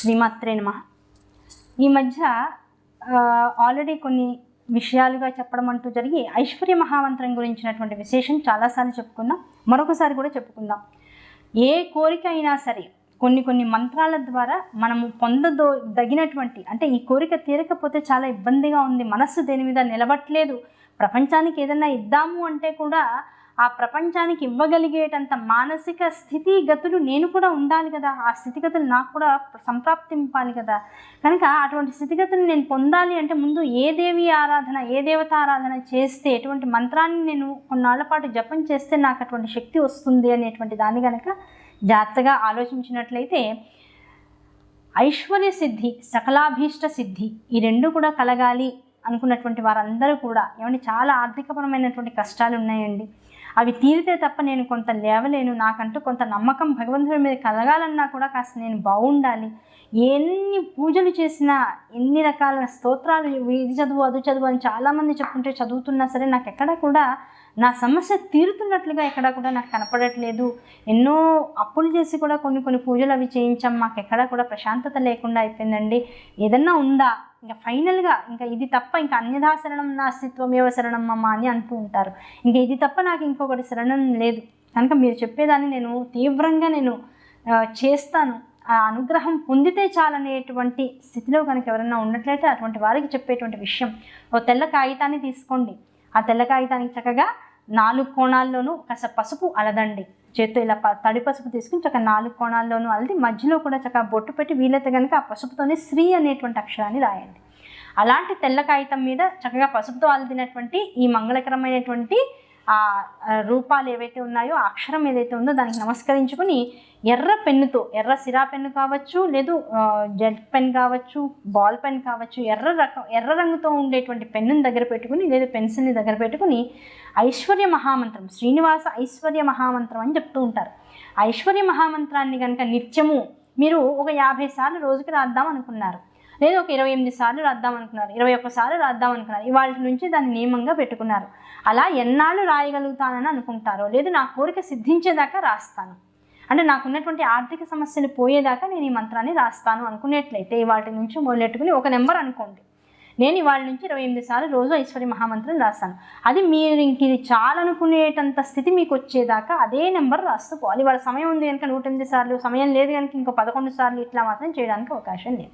శ్రీమాత్రే నమః. ఈ మధ్య ఆల్రెడీ కొన్ని విషయాలుగా చెప్పడం అంటూ జరిగి ఐశ్వర్య మహామంత్రం గురించినటువంటి విశేషం చాలాసార్లు చెప్పుకున్నాం. మరొకసారి కూడా చెప్పుకుందాం. ఏ కోరిక అయినా సరే కొన్ని మంత్రాల ద్వారా మనము పొందదగినటువంటి, అంటే ఈ కోరిక తీరకపోతే చాలా ఇబ్బందిగా ఉంది, మనస్సు దేని మీద నిలబట్లేదు, ప్రపంచానికి ఏదన్నా ఇద్దాము అంటే కూడా ఆ ప్రపంచానికి ఇవ్వగలిగేటంత మానసిక స్థితిగతులు నేను కూడా ఉండాలి కదా, ఆ స్థితిగతులు నాకు కూడా సంప్రాప్తింపాలి కదా. కనుక అటువంటి స్థితిగతులు నేను పొందాలి అంటే ముందు ఏ దేవి ఆరాధన, ఏ దేవత ఆరాధన చేస్తే, ఎటువంటి మంత్రాన్ని నేను కొన్నాళ్ల పాటు జపం చేస్తే నాకు అటువంటి శక్తి వస్తుంది అనేటువంటి దాన్ని కనుక జాగ్రత్తగా ఆలోచించినట్లయితే ఐశ్వర్య సిద్ధి, సకలాభీష్ట సిద్ధి ఈ రెండు కూడా కలగాలి అనుకున్నటువంటి వారందరూ కూడా ఏమంటే చాలా ఆర్థికపరమైనటువంటి కష్టాలు ఉన్నాయండి, అవి తీరితే తప్ప నేను కొంత లేవలేను, నాకంటూ కొంత నమ్మకం భగవంతుడి మీద కలగాలన్నా కూడా కాస్త నేను బాగుండాలి, ఎన్ని పూజలు చేసినా, ఎన్ని రకాల స్తోత్రాలు, ఇది చదువు అది చదువు అని చాలామంది చెప్పుకుంటే చదువుతున్నా సరే నాకు ఎక్కడా కూడా నా సమస్య తీరుతున్నట్లుగా ఎక్కడా కూడా నాకు కనపడట్లేదు, ఎన్నో అప్పులు చేసి కూడా కొన్ని పూజలు అవి చేయించాం, మాకు ఎక్కడా కూడా ప్రశాంతత లేకుండా అయిపోయిందండి, ఏదన్నా ఉందా, ఇంకా ఫైనల్గా ఇంకా ఇది తప్ప ఇంకా అన్యథా శరణం నా అస్తిత్వమేవ శరణం మమ అని అంటూ ఉంటారు. ఇంకా ఇది తప్ప నాకు ఇంకొకటి శరణం లేదు, కనుక మీరు చెప్పేదాన్ని నేను తీవ్రంగా చేస్తాను, ఆ అనుగ్రహం పొందితే చాలనేటువంటి స్థితిలో కనుక ఎవరైనా ఉన్నట్లయితే అటువంటి వారికి చెప్పేటువంటి విషయం, ఓ తెల్ల కాగితాన్ని తీసుకోండి, ఆ తెల్ల కాగితానికి చక్కగా 4 కోణాల్లోనూ కాస్త పసుపు అలదండి, చేత్తో ఇలా తడి పసుపు తీసుకుని చక్కగా 4 కోణాల్లోనూ అలది, మధ్యలో కూడా చక్కగా బొట్టు పెట్టి వీలైతే కనుక ఆ పసుపుతోనే శ్రీ అనేటువంటి అక్షరాన్ని రాయండి. అలాంటి తెల్ల కాగితం మీద చక్కగా పసుపుతో అలదినటువంటి ఈ మంగళకరమైనటువంటి ఆ రూపాలు ఏవైతే ఉన్నాయో, ఆ అక్షరం ఏదైతే ఉందో దానికి నమస్కరించుకుని ఎర్ర పెన్నుతో, ఎర్ర సిరా పెన్ను కావచ్చు, లేదు జెల్ పెన్ కావచ్చు, బాల్ పెన్ కావచ్చు, ఎర్ర రంగుతో ఉండేటువంటి పెన్నుని దగ్గర పెట్టుకుని, లేదా పెన్సిల్ని దగ్గర పెట్టుకుని ఐశ్వర్య మహామంత్రం, శ్రీనివాస ఐశ్వర్య మహామంత్రం అని చెప్తూ ఉంటారు. ఐశ్వర్య మహామంత్రాన్ని కనుక నిత్యము మీరు ఒక 50 సార్లు రోజుకి రాద్దాం అనుకున్నారు, లేదా ఒక 28 సార్లు రాద్దాం అనుకున్నారు, 21 సార్లు రాద్దాం అనుకున్నారు, ఇవాళ నుంచి దాన్ని నియమంగా పెట్టుకున్నారు. అలా ఎన్నాళ్ళు రాయగలుగుతానని అనుకుంటారో, లేదు నా కోరిక సిద్ధించేదాకా రాస్తాను, అంటే నాకున్నటువంటి ఆర్థిక సమస్యలు పోయేదాకా నేను ఈ మంత్రాన్ని రాస్తాను అనుకునేట్లయితే ఇవాళ నుంచి మొదలెట్టుకుని ఒక నెంబర్ అనుకోండి, నేను ఇవాళ నుంచి 28 సార్లు రోజు ఐశ్వర్య మహామంత్రం రాస్తాను, అది మీరు ఇంక ఇది చాలనుకునేటంత స్థితి మీకు వచ్చేదాకా అదే నెంబర్ రాస్తూ పోవాలి. ఇవాళ సమయం ఉంది కనుక 108 సార్లు, సమయం లేదు కనుక ఇంకో 11 సార్లు ఇట్లా మాత్రం చేయడానికి అవకాశం లేదు.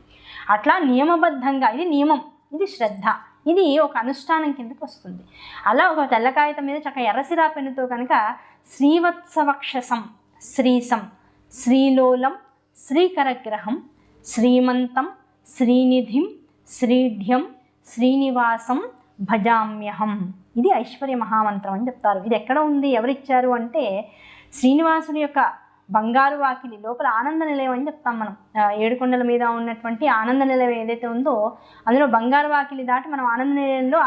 అట్లా నియమబద్ధంగా, ఇది నియమం, ఇది శ్రద్ధ, ఇది ఒక అనుష్ఠానం కిందకి వస్తుంది. అలా ఒక తెల్ల కాగితం మీద చక్కగా ఎర్రసిరా పెన్నుతో కనుక శ్రీవత్సవక్షసం, శ్రీసం, శ్రీలోలం, శ్రీకరగ్రహం, శ్రీమంతం, శ్రీనిధిం, శ్రీఢ్యం, శ్రీనివాసం భజామ్యహం, ఇది ఐశ్వర్య మహామంత్రం అని చెప్తారు. ఇది ఎక్కడ ఉంది, ఎవరిచ్చారు అంటే శ్రీనివాసుని యొక్క బంగారు వాకిలి లోపల ఆనంద నిలయం అని చెప్తాం మనం. 7 కొండల మీద ఉన్నటువంటి ఆనంద నిలయం ఏదైతే ఉందో అందులో బంగారు వాకిలి దాటి మనం ఆనంద నిలయంలో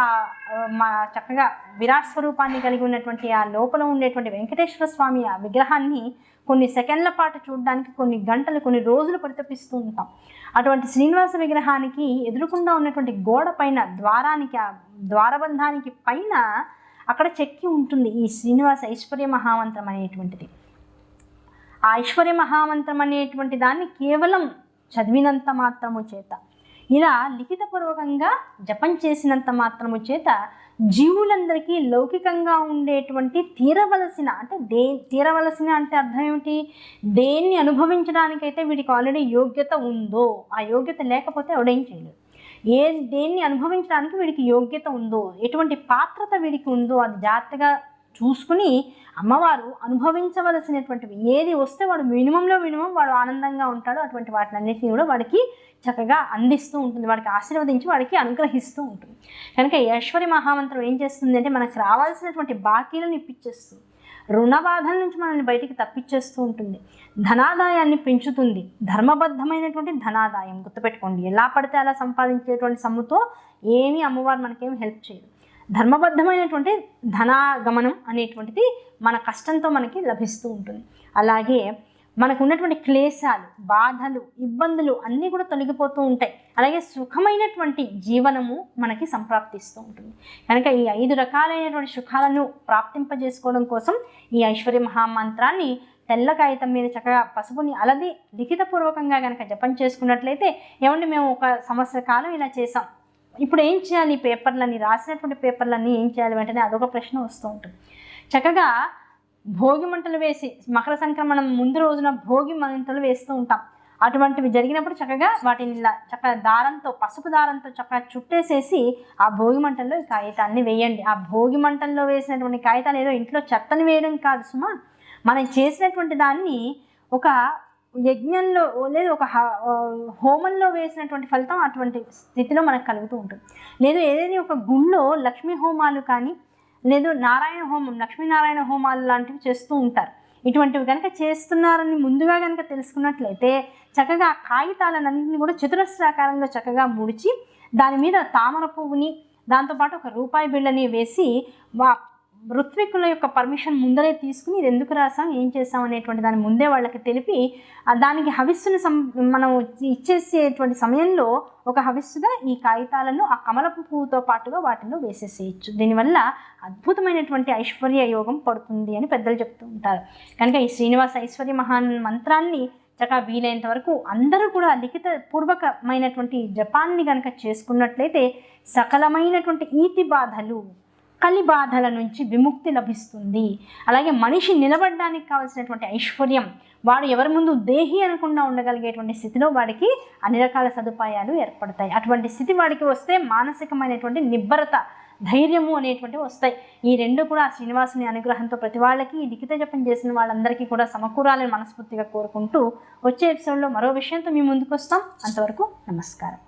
మా చక్కగా విరాట్ స్వరూపాన్ని కలిగి ఉన్నటువంటి ఆ లోపల ఉండేటువంటి వెంకటేశ్వర స్వామి ఆ విగ్రహాన్ని కొన్ని సెకండ్ల పాటు చూడడానికి కొన్ని గంటలు, కొన్ని రోజులు పరితపిస్తూ ఉంటాం. అటువంటి శ్రీనివాస విగ్రహానికి ఎదురుకుండా ఉన్నటువంటి గోడ పైన ద్వారానికి, ఆ ద్వారబంధానికి పైన అక్కడ చెక్కి ఉంటుంది ఈ శ్రీనివాస ఐశ్వర్య మహామంత్రం అనేటువంటిది. ఆ ఐశ్వర్య మహామంత్రం అనేటువంటి దాన్ని కేవలం చదివినంత మాత్రము చేత, ఇలా లిఖితపూర్వకంగా జపం చేసినంత మాత్రము చేత జీవులందరికీ లౌకికంగా ఉండేటువంటి తీరవలసిన అంటే అర్థం ఏమిటి, దేన్ని అనుభవించడానికైతే వీడికి ఆల్రెడీ యోగ్యత ఉందో, ఆ యోగ్యత లేకపోతే ఎవడేం చేయలేదు, దేన్ని అనుభవించడానికి వీడికి యోగ్యత ఉందో, ఎటువంటి పాత్రత వీడికి ఉందో అది జాగ్రత్తగా చూసుకుని అమ్మవారు అనుభవించవలసినటువంటివి ఏది వస్తే వాడు మినిమంలో వాడు ఆనందంగా ఉంటాడు, అటువంటి వాటిని అన్నింటినీ కూడా వాడికి చక్కగా అందిస్తూ ఉంటుంది, వాడికి ఆశీర్వదించి వాడికి అనుగ్రహిస్తూ ఉంటుంది. కనుక ఐశ్వర్య మహామంత్రం ఏం చేస్తుంది అంటే మనకు రావాల్సినటువంటి బాకీలను ఇప్పించేస్తుంది, రుణ బాధల నుంచి మనల్ని బయటికి తప్పించేస్తూ ఉంటుంది, ధనాదాయాన్ని పెంచుతుంది, ధర్మబద్ధమైనటువంటి ధనాదాయం గుర్తుపెట్టుకోండి. ఎలా పడితే అలా సంపాదించేటువంటి సొమ్ముతో ఏమీ అమ్మవారు మనకేమి హెల్ప్ చేయదు. ధర్మబద్ధమైనటువంటి ధనాగమనం అనేటువంటిది మన కష్టంతో మనకి లభిస్తూ ఉంటుంది. అలాగే మనకు ఉన్నటువంటి క్లేశాలు, బాధలు, ఇబ్బందులు అన్నీ కూడా తొలగిపోతూ ఉంటాయి. అలాగే సుఖమైనటువంటి జీవనము మనకి సంప్రాప్తిస్తూ ఉంటుంది. కనుక ఈ 5 రకాలైనటువంటి సుఖాలను ప్రాప్తింపజేసుకోవడం కోసం ఈ ఐశ్వర్య మహామంత్రాన్ని తెల్ల కాగితం మీద చక్కగా పసుపుని అలది లిఖితపూర్వకంగా కనుక జపం చేసుకున్నట్లయితే, ఏమంటే మేము ఒక సంవత్సర కాలం ఇలా చేసాం, ఇప్పుడు ఏం చేయాలి, పేపర్లన్నీ రాసినటువంటి పేపర్లన్నీ ఏం చేయాలి, వెంటనే అదొక ప్రశ్న వస్తూ ఉంటుంది. చక్కగా భోగి మంటలు వేసి, మకర సంక్రమణం ముందు రోజున భోగి మంటలు వేస్తూ ఉంటాం. అటువంటివి జరిగినప్పుడు చక్కగా వాటిని ఇలా చక్కగా దారంతో, పసుపు దారంతో చక్కగా చుట్టేసేసి ఆ భోగి మంటల్లో ఈ కాగితాన్ని వేయండి. ఆ భోగి మంటల్లో వేసినటువంటి కాగితాలు ఏదో ఇంట్లో చెత్తని వేయడం కాదు సుమా, మనం చేసినటువంటి దాన్ని ఒక యజ్ఞంలో లేదు ఒక హోమంలో వేసినటువంటి ఫలితం అటువంటి స్థితిలో మనకు కలుగుతూ ఉంటుంది. లేదు ఏదైనా ఒక గుళ్ళో లక్ష్మీ హోమాలు కానీ, లేదు నారాయణ హోమం, లక్ష్మీనారాయణ హోమాలు లాంటివి చేస్తూ ఉంటారు. ఇటువంటివి కనుక చేస్తున్నారని ముందుగా కనుక తెలుసుకున్నట్లయితే చక్కగా ఆ కాగితాలన్నింటినీ కూడా చతురస్రాకారంలో చక్కగా ముడిచి దాని మీద తామర పువ్వుని, దాంతోపాటు ఒక రూపాయి బిళ్ళని వేసి ఋత్వికుల యొక్క పర్మిషన్ ముందరే తీసుకుని ఇది ఎందుకు రాసాం, ఏం చేసాం అనేటువంటి దాన్ని ముందే వాళ్ళకి తెలిపి దానికి హవిస్సుని మనం ఇచ్చేసేటువంటి సమయంలో ఒక హవిస్సుగా ఈ కాగితాలను ఆ కమలపు పువ్వుతో పాటుగా వాటిలో వేసేసేయచ్చు. దీనివల్ల అద్భుతమైనటువంటి ఐశ్వర్య యోగం పడుతుంది అని పెద్దలు చెప్తూ ఉంటారు. కనుక ఈ శ్రీనివాస ఐశ్వర్య మంత్రాన్ని చక్కగా వీలైనంత వరకు అందరూ కూడా లిఖిత పూర్వకమైనటువంటి జపాన్ని కనుక చేసుకున్నట్లయితే సకలమైనటువంటి ఈతి బాధలు, కలి బాధల నుంచి విముక్తి లభిస్తుంది. అలాగే మనిషి నిలబడడానికి కావాల్సినటువంటి ఐశ్వర్యం, వాడు ఎవరి ముందు దేహి అనకుండా ఉండగలిగేటువంటి స్థితిలో వాడికి అన్ని రకాల సదుపాయాలు ఏర్పడతాయి. అటువంటి స్థితి వాడికి వస్తే మానసికమైనటువంటి నిబ్బరత, ధైర్యము అనేటువంటివి వస్తాయి. ఈ రెండు కూడా శ్రీనివాసుని అనుగ్రహంతో ప్రతి వాళ్ళకి లిఖిత జపం చేసిన వాళ్ళందరికీ కూడా సమకూరాలని మనస్ఫూర్తిగా కోరుకుంటూ వచ్చే ఎపిసోడ్లో మరో విషయంతో మీ ముందుకు వస్తాం. అంతవరకు నమస్కారం.